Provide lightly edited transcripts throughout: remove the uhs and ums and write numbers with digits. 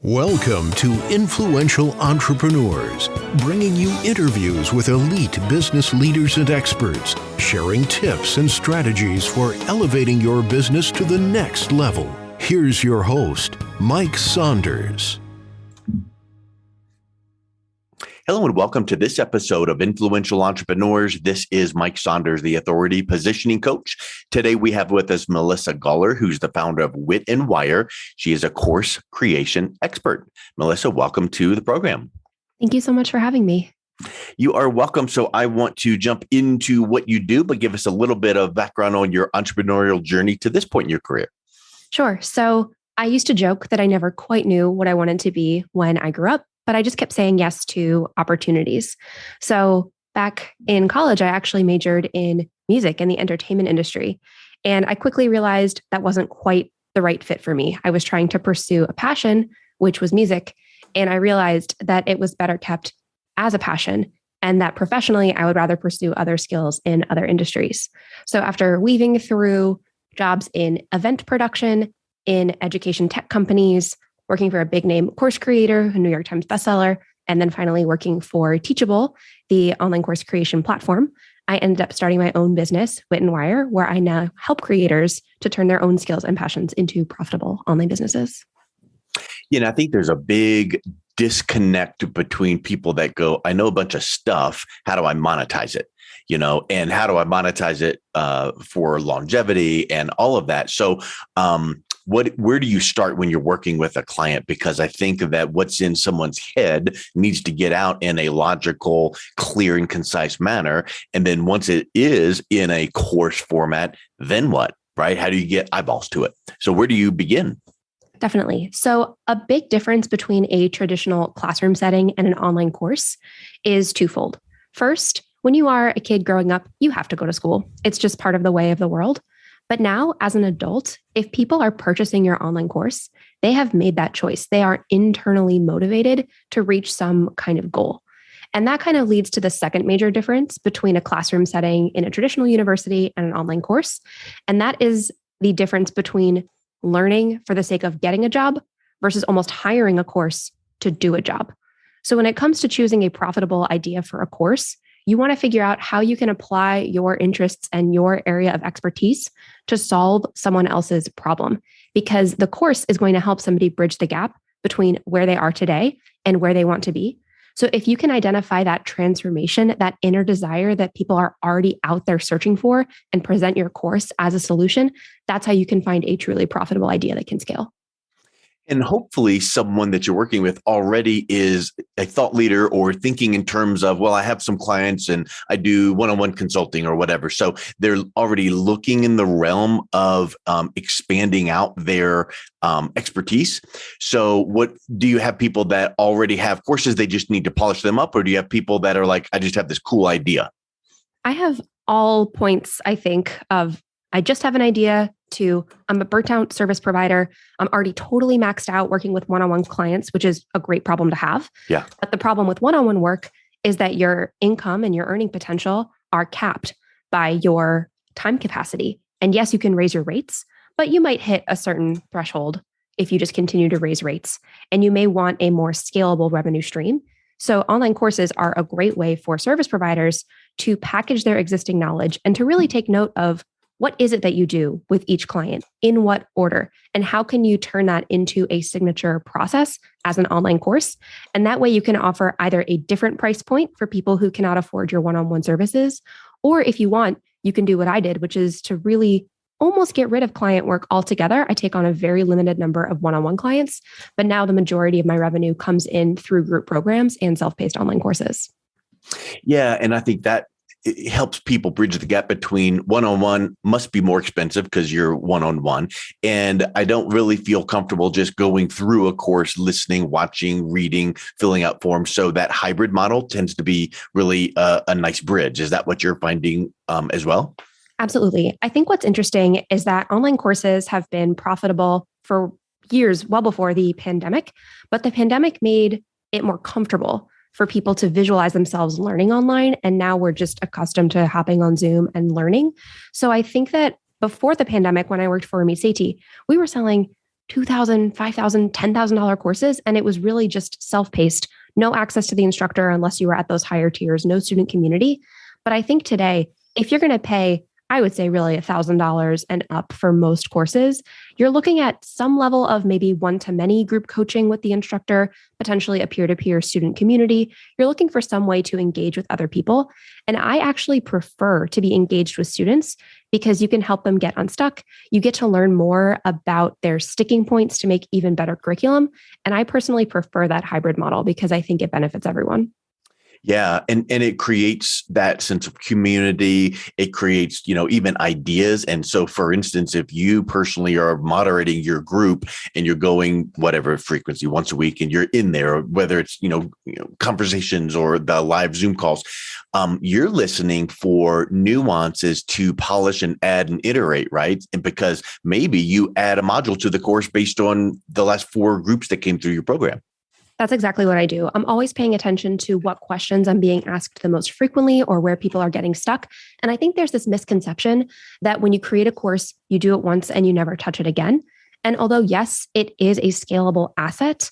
Welcome to Influential Entrepreneurs, bringing you interviews with elite business leaders and experts, sharing tips and strategies for elevating your business to the next level. Here's your host, Mike Saunders. Hello and welcome to this episode of Influential Entrepreneurs. This is Mike Saunders, the Authority Positioning Coach. Today we have with us Melissa Guller, who's the founder of Wit Wire. She is a course creation expert. Melissa, welcome to the program. Thank you so much for having me. You are welcome. So I want to jump into what you do, but give us a little bit of background on your entrepreneurial journey to this point in your career. Sure. So I used to joke that I never quite knew what I wanted to be when I grew up, but I just kept saying yes to opportunities. So back in college, I actually majored in music and the entertainment industry. And I quickly realized that wasn't quite the right fit for me. I was trying to pursue a passion, which was music. And I realized that it was better kept as a passion and that professionally, I would rather pursue other skills in other industries. So after weaving through jobs in event production, in education tech companies, working for a big name course creator, a New York Times bestseller, and then finally working for Teachable, the online course creation platform, I ended up starting my own business, Wit Wire, where I now help creators to turn their own skills and passions into profitable online businesses. You know, I think there's a big disconnect between people that go, I know a bunch of stuff. How do I monetize it? You know, and how do I monetize it for longevity and all of that? So, where do you start when you're working with a client? Because I think that what's in someone's head needs to get out in a logical, clear, and concise manner. And then once it is in a course format, then what, right? How do you get eyeballs to it? So where do you begin? Definitely. So a big difference between a traditional classroom setting and an online course is twofold. First, when you are a kid growing up, you have to go to school. It's just part of the way of the world. But now, as an adult, if people are purchasing your online course, they have made that choice. They are internally motivated to reach some kind of goal. And that kind of leads to the second major difference between a classroom setting in a traditional university and an online course. And that is the difference between learning for the sake of getting a job versus almost hiring a course to do a job. So when it comes to choosing a profitable idea for a course, you want to figure out how you can apply your interests and your area of expertise to solve someone else's problem, because the course is going to help somebody bridge the gap between where they are today and where they want to be. So if you can identify that transformation, that inner desire that people are already out there searching for, and present your course as a solution, that's how you can find a truly profitable idea that can scale. And hopefully someone that you're working with already is a thought leader or thinking in terms of, well, I have some clients and I do one-on-one consulting or whatever. So they're already looking in the realm of expanding out their expertise. So what do you have people that already have courses, they just need to polish them up? Or do you have people that are like, I just have this cool idea? I have all points, I think, of I just have an idea to I'm a burnt out service provider. I'm already totally maxed out working with one-on-one clients, which is a great problem to have. Yeah. But the problem with one-on-one work is that your income and your earning potential are capped by your time capacity. And yes, you can raise your rates, but you might hit a certain threshold if you just continue to raise rates. And you may want a more scalable revenue stream. So online courses are a great way for service providers to package their existing knowledge and to really take note of what is it that you do with each client, in what order, and how can you turn that into a signature process as an online course? And that way you can offer either a different price point for people who cannot afford your one-on-one services, or if you want, you can do what I did, which is to really almost get rid of client work altogether. I take on a very limited number of one-on-one clients, but now the majority of my revenue comes in through group programs and self-paced online courses. Yeah. And I think that it helps people bridge the gap between one-on-one must be more expensive because you're one-on-one. And I don't really feel comfortable just going through a course, listening, watching, reading, filling out forms. So that hybrid model tends to be really a nice bridge. Is that what you're finding as well? Absolutely. I think what's interesting is that online courses have been profitable for years, well before the pandemic, but the pandemic made it more comfortable for people to visualize themselves learning online. And now we're just accustomed to hopping on Zoom and learning. So I think that before the pandemic, when I worked for Ramit Sethi, we were selling $2,000, $5,000, $10,000 courses. And it was really just self-paced, no access to the instructor unless you were at those higher tiers, no student community. But I think today, if you're going to pay, I would say really $1,000 and up for most courses, you're looking at some level of maybe one-to-many group coaching with the instructor, potentially a peer-to-peer student community. You're looking for some way to engage with other people. And I actually prefer to be engaged with students because you can help them get unstuck. You get to learn more about their sticking points to make even better curriculum. And I personally prefer that hybrid model because I think it benefits everyone. Yeah. And it creates that sense of community. It creates, even ideas. And so, for instance, if you personally are moderating your group and you're going whatever frequency once a week and you're in there, whether it's, conversations or the live Zoom calls, you're listening for nuances to polish and add and iterate, right? And because maybe you add a module to the course based on the last 4 groups that came through your program. That's exactly what I do. I'm always paying attention to what questions I'm being asked the most frequently or where people are getting stuck. And I think there's this misconception that when you create a course, you do it once and you never touch it again. And although, yes, it is a scalable asset,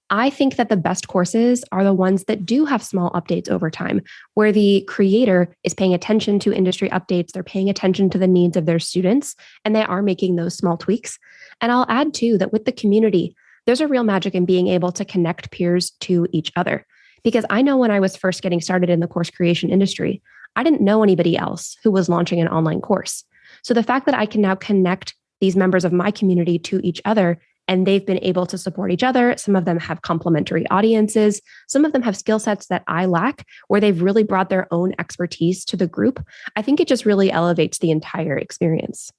I think that the best courses are the ones that do have small updates over time, where the creator is paying attention to industry updates, they're paying attention to the needs of their students, and they are making those small tweaks. And I'll add too that with the community, there's a real magic in being able to connect peers to each other. Because I know when I was first getting started in the course creation industry, I didn't know anybody else who was launching an online course. So the fact that I can now connect these members of my community to each other, and they've been able to support each other. Some of them have complementary audiences. Some of them have skill sets that I lack, where they've really brought their own expertise to the group. I think it just really elevates the entire experience.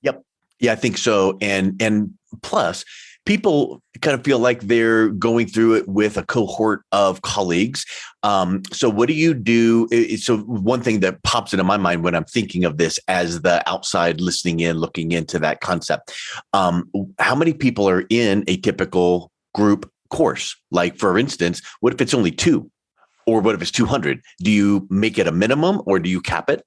Yep. Yeah, I think so. And plus, people kind of feel like they're going through it with a cohort of colleagues. So what do you do? So one thing that pops into my mind when I'm thinking of this as the outside listening in, looking into that concept, how many people are in a typical group course? Like, for instance, what if it's only 2? Or what if it's 200? Do you make it a minimum or do you cap it?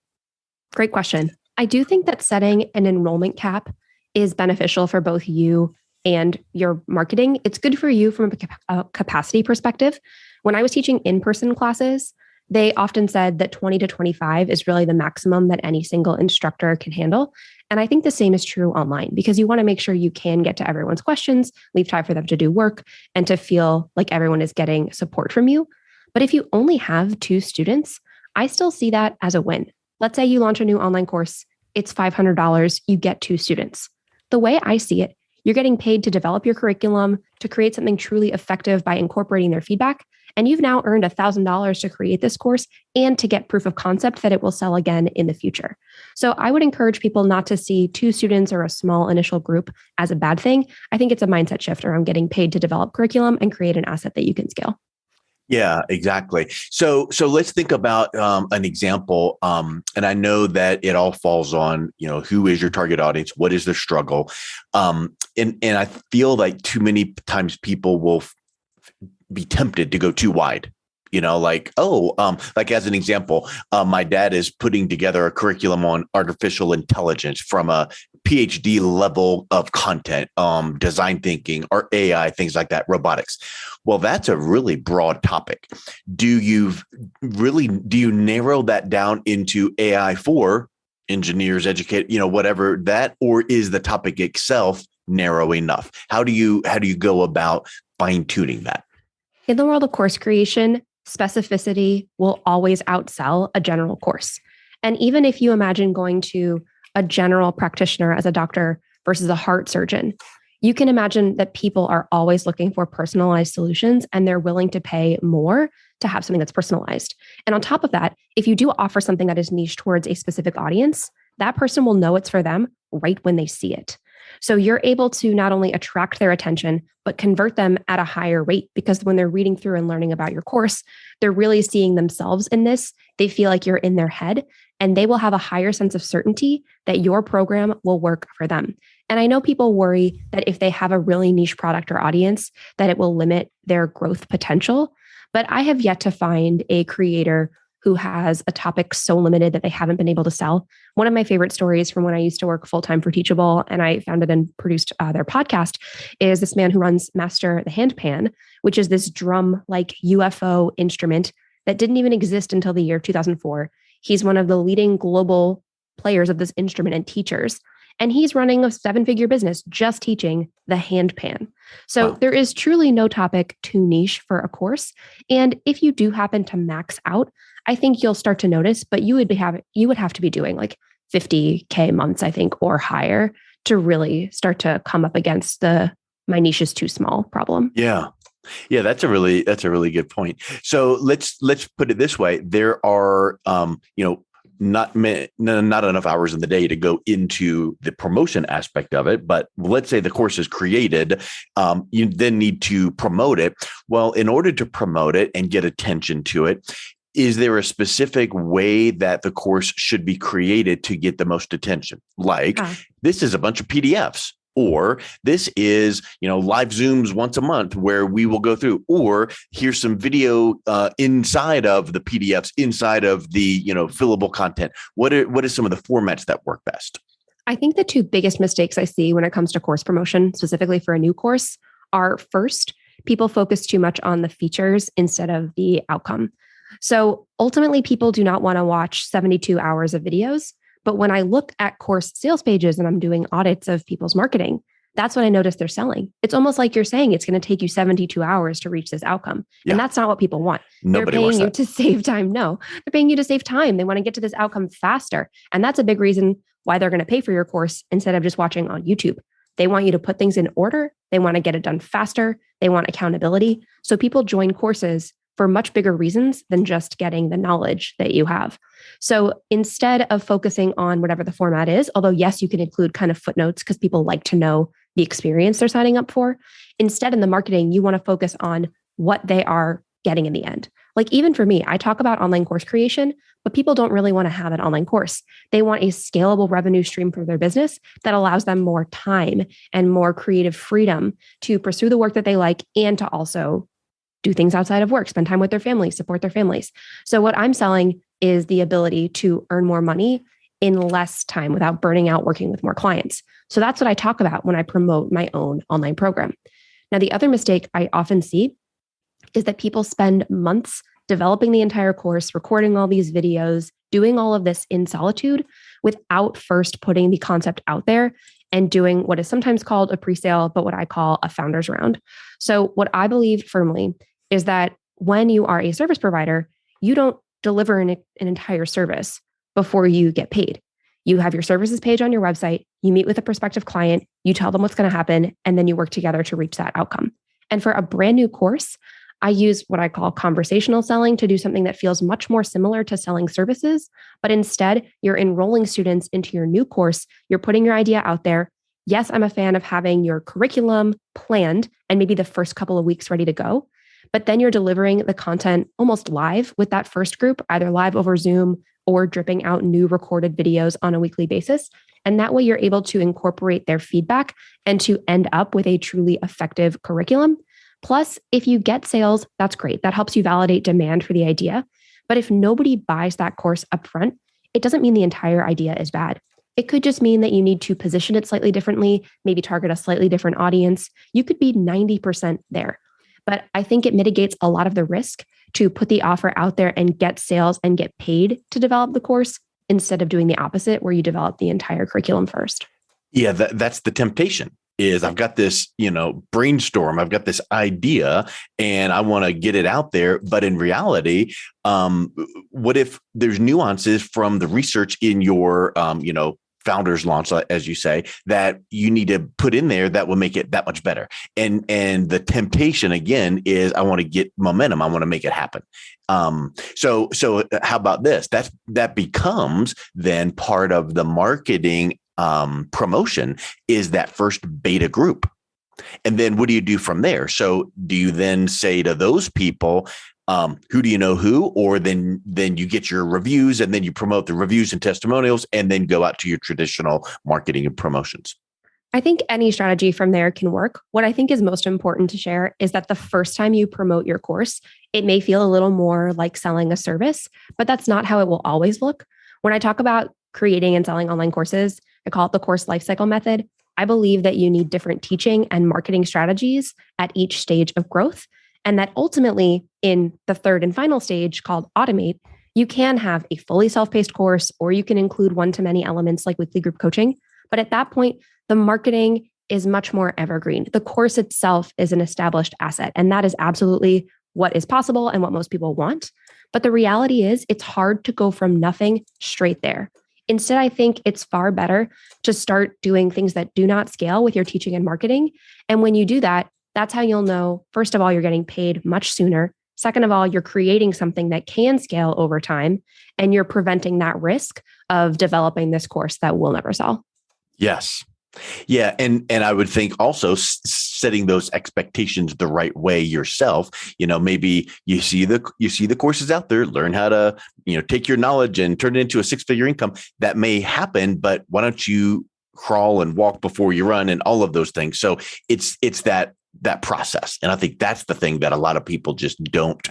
Great question. I do think that setting an enrollment cap is beneficial for both you and your marketing. It's good for you from a capacity perspective. When I was teaching in-person classes, they often said that 20 to 25 is really the maximum that any single instructor can handle. And I think the same is true online because you want to make sure you can get to everyone's questions, leave time for them to do work, and to feel like everyone is getting support from you. But if you only have 2 students, I still see that as a win. Let's say you launch a new online course, it's $500, you get 2 students. The way I see it, you're getting paid to develop your curriculum, to create something truly effective by incorporating their feedback. And you've now earned $1,000 to create this course and to get proof of concept that it will sell again in the future. So I would encourage people not to see 2 students or a small initial group as a bad thing. I think it's a mindset shift around getting paid to develop curriculum and create an asset that you can scale. Yeah, exactly. So let's think about an example. And I know that it all falls on, who is your target audience? What is their struggle? And I feel like too many times people will be tempted to go too wide. Like as an example, my dad is putting together a curriculum on artificial intelligence from a PhD level of content, design thinking or AI, things like that, robotics. Well, that's a really broad topic. Do you narrow that down into AI for engineers, educate, whatever that, or is the topic itself narrow enough? How do you go about fine tuning that? In the world of course creation, specificity will always outsell a general course. And even if you imagine going to a general practitioner as a doctor versus a heart surgeon, you can imagine that people are always looking for personalized solutions and they're willing to pay more to have something that's personalized. And on top of that, if you do offer something that is niche towards a specific audience, that person will know it's for them right when they see it. So you're able to not only attract their attention, but convert them at a higher rate because when they're reading through and learning about your course, they're really seeing themselves in this. They feel like you're in their head and they will have a higher sense of certainty that your program will work for them. And I know people worry that if they have a really niche product or audience, that it will limit their growth potential. But I have yet to find a creator who has a topic so limited that they haven't been able to sell. One of my favorite stories from when I used to work full-time for Teachable, and I founded and produced their podcast, is this man who runs Master the Handpan, which is this drum-like UFO instrument that didn't even exist until the year 2004. He's one of the leading global players of this instrument and teachers. And he's running a 7-figure business just teaching the handpan. So Wow. there is truly no topic too niche for a course. And if you do happen to max out, I think you'll start to notice, but you would have to be doing like 50K months, I think, or higher to really start to come up against the my niche is too small problem. Yeah. Yeah, that's a really good point. So let's put it this way. There are not enough hours in the day to go into the promotion aspect of it. But let's say the course is created. You then need to promote it. Well, in order to promote it and get attention to it, is there a specific way that the course should be created to get the most attention? Like this is a bunch of PDFs. Or this is, live Zooms once a month where we will go through, or here's some video inside of the PDFs, inside of the, fillable content. What are some of the formats that work best? I think the two biggest mistakes I see when it comes to course promotion, specifically for a new course, are first, people focus too much on the features instead of the outcome. So ultimately, people do not want to watch 72 hours of videos. But when I look at course sales pages and I'm doing audits of people's marketing, that's what I notice they're selling. It's almost like you're saying it's going to take you 72 hours to reach this outcome. Yeah. And that's not what people want. Nobody they're paying you that. to save time. No, they're paying you to save time. They want to get to this outcome faster. And that's a big reason why they're going to pay for your course instead of just watching on YouTube. They want you to put things in order. They want to get it done faster. They want accountability. So people join courses for much bigger reasons than just getting the knowledge that you have. So instead of focusing on whatever the format is, although yes, you can include kind of footnotes because people like to know the experience they're signing up for. Instead, in the marketing, you want to focus on what they are getting in the end. Like even for me, I talk about online course creation, but people don't really want to have an online course. They want a scalable revenue stream for their business that allows them more time and more creative freedom to pursue the work that they like and to also do things outside of work, spend time with their families, support their families. So what I'm selling is the ability to earn more money in less time without burning out working with more clients. So that's what I talk about when I promote my own online program. Now, the other mistake I often see is that people spend months developing the entire course, recording all these videos, doing all of this in solitude without first putting the concept out there and doing what is sometimes called a pre-sale, but what I call a founder's round. So what I believe firmly is that when you are a service provider, you don't deliver an entire service before you get paid. You have your services page on your website, you meet with a prospective client, you tell them what's going to happen, and then you work together to reach that outcome. And for a brand new course, I use what I call conversational selling to do something that feels much more similar to selling services, but instead you're enrolling students into your new course, you're putting your idea out there. Yes, I'm a fan of having your curriculum planned and maybe the first couple of weeks ready to go. But then you're delivering the content almost live with that first group, either live over Zoom or dripping out new recorded videos on a weekly basis. And that way you're able to incorporate their feedback and to end up with a truly effective curriculum. Plus, if you get sales, that's great. That helps you validate demand for the idea. But if nobody buys that course upfront, it doesn't mean the entire idea is bad. It could just mean that you need to position it slightly differently, maybe target a slightly different audience. You could be 90% there. But I think it mitigates a lot of the risk to put the offer out there and get sales and get paid to develop the course instead of doing the opposite where you develop the entire curriculum first. Yeah, that's the temptation is I've got this, brainstorm, I've got this idea and I want to get it out there. But in reality, what if there's nuances from the research in your, founder's launch, as you say, that you need to put in there that will make it that much better. And the temptation again is I want to get momentum. I want to make it happen. So how about this? That becomes then part of the marketing promotion is that first beta group. And then what do you do from there? So do you then say to those people, who do you know who, or then you get your reviews and then you promote the reviews and testimonials and then go out to your traditional marketing and promotions? I think any strategy from there can work. What I think is most important to share is that the first time you promote your course It may feel a little more like selling a service, but that's not how it will always look. When I talk about creating and selling online courses, I call it the course lifecycle method. I believe that you need different teaching and marketing strategies at each stage of growth. And that ultimately, in the third and final stage called automate, you can have a fully self-paced course, or you can include one-to-many elements like weekly group coaching. But at that point, the marketing is much more evergreen. The course itself is an established asset, and that is absolutely what is possible and what most people want. But the reality is it's hard to go from nothing straight there. Instead, I think it's far better to start doing things that do not scale with your teaching and marketing. And when you do that, that's how you'll know, first of all, you're getting paid much sooner. Second of all, you're creating something that can scale over time, and you're preventing that risk of developing this course that will never sell. Yes. Yeah. And I would think also setting those expectations the right way yourself. Maybe you see the courses out there, learn how to, take your knowledge and turn it into a 6-figure income. That may happen, but why don't you crawl and walk before you run and all of those things. So it's that process. And I think that's the thing that a lot of people just don't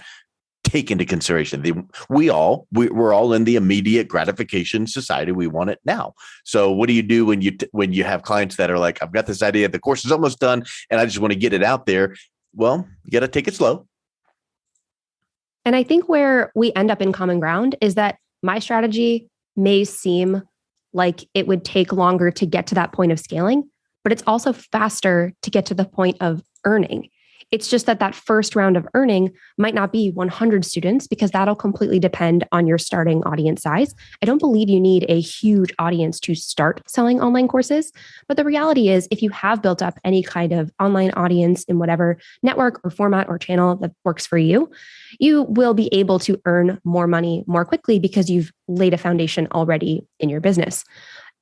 take into consideration. We're all in the immediate gratification society. We want it now. So what do you do when you have clients that are like, I've got this idea, the course is almost done, and I just want to get it out there? Well, you got to take it slow. And I think where we end up in common ground is that my strategy may seem like it would take longer to get to that point of scaling, but it's also faster to get to the point of earning. It's just that first round of earning might not be 100 students, because that'll completely depend on your starting audience size. I don't believe you need a huge audience to start selling online courses. But the reality is, if you have built up any kind of online audience in whatever network or format or channel that works for you, you will be able to earn more money more quickly because you've laid a foundation already in your business.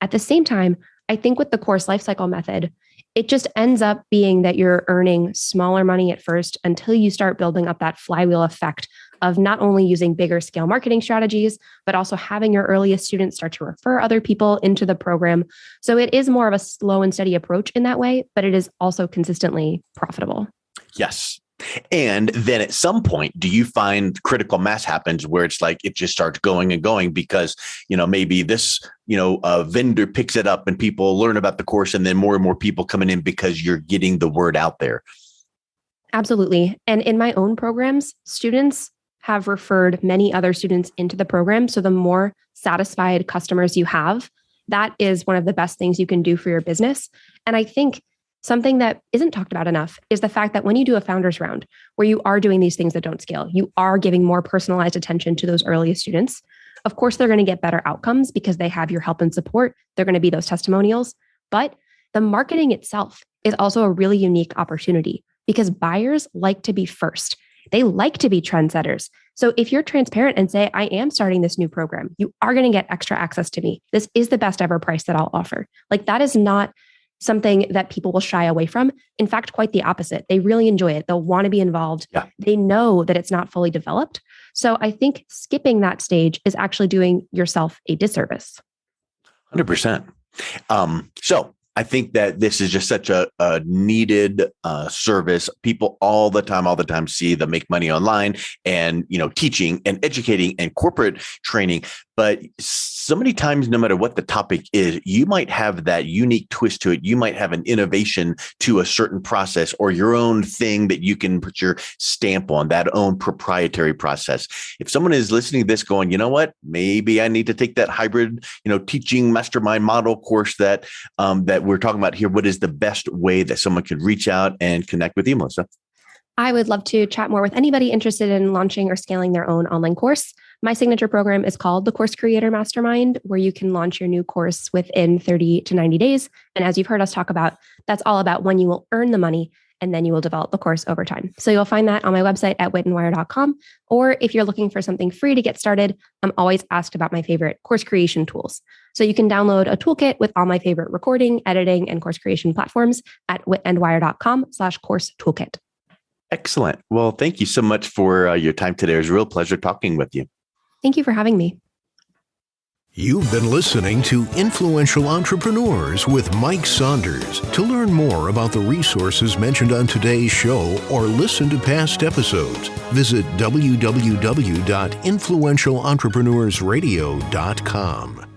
At the same time, I think with the course lifecycle method, it just ends up being that you're earning smaller money at first until you start building up that flywheel effect of not only using bigger scale marketing strategies, but also having your earliest students start to refer other people into the program. So it is more of a slow and steady approach in that way, but it is also consistently profitable. Yes. And then at some point, do you find critical mass happens where it's like it just starts going and going because, maybe this, vendor picks it up and people learn about the course, and then more and more people coming in because you're getting the word out there? Absolutely. And in my own programs, students have referred many other students into the program. So the more satisfied customers you have, that is one of the best things you can do for your business. And I think something that isn't talked about enough is the fact that when you do a founders round, where you are doing these things that don't scale, you are giving more personalized attention to those earliest students. Of course, they're going to get better outcomes because they have your help and support. They're going to be those testimonials. But the marketing itself is also a really unique opportunity because buyers like to be first. They like to be trendsetters. So if you're transparent and say, I am starting this new program, you are going to get extra access to me. This is the best ever price that I'll offer. Like, that is not something that people will shy away from. In fact, quite the opposite. They really enjoy it. They'll want to be involved. Yeah. They know that it's not fully developed. So I think skipping that stage is actually doing yourself a disservice. 100%. So I think that this is just such a needed service. People all the time see the make money online and, teaching and educating and corporate training. But so many times, no matter what the topic is, you might have that unique twist to it. You might have an innovation to a certain process or your own thing that you can put your stamp on, that own proprietary process. If someone is listening to this going, you know what, maybe I need to take that hybrid, teaching mastermind model course that we're talking about here, what is the best way that someone could reach out and connect with you, Melissa? I would love to chat more with anybody interested in launching or scaling their own online course. My signature program is called the Course Creator Mastermind, where you can launch your new course within 30 to 90 days. And as you've heard us talk about, that's all about when you will earn the money and then you will develop the course over time. So you'll find that on my website at witandwire.com. Or if you're looking for something free to get started, I'm always asked about my favorite course creation tools. So you can download a toolkit with all my favorite recording, editing, and course creation platforms at witandwire.com/course toolkit. Excellent. Well, thank you so much for your time today. It was a real pleasure talking with you. Thank you for having me. You've been listening to Influential Entrepreneurs with Mike Saunders. To learn more about the resources mentioned on today's show or listen to past episodes, visit www.influentialentrepreneurssradio.com.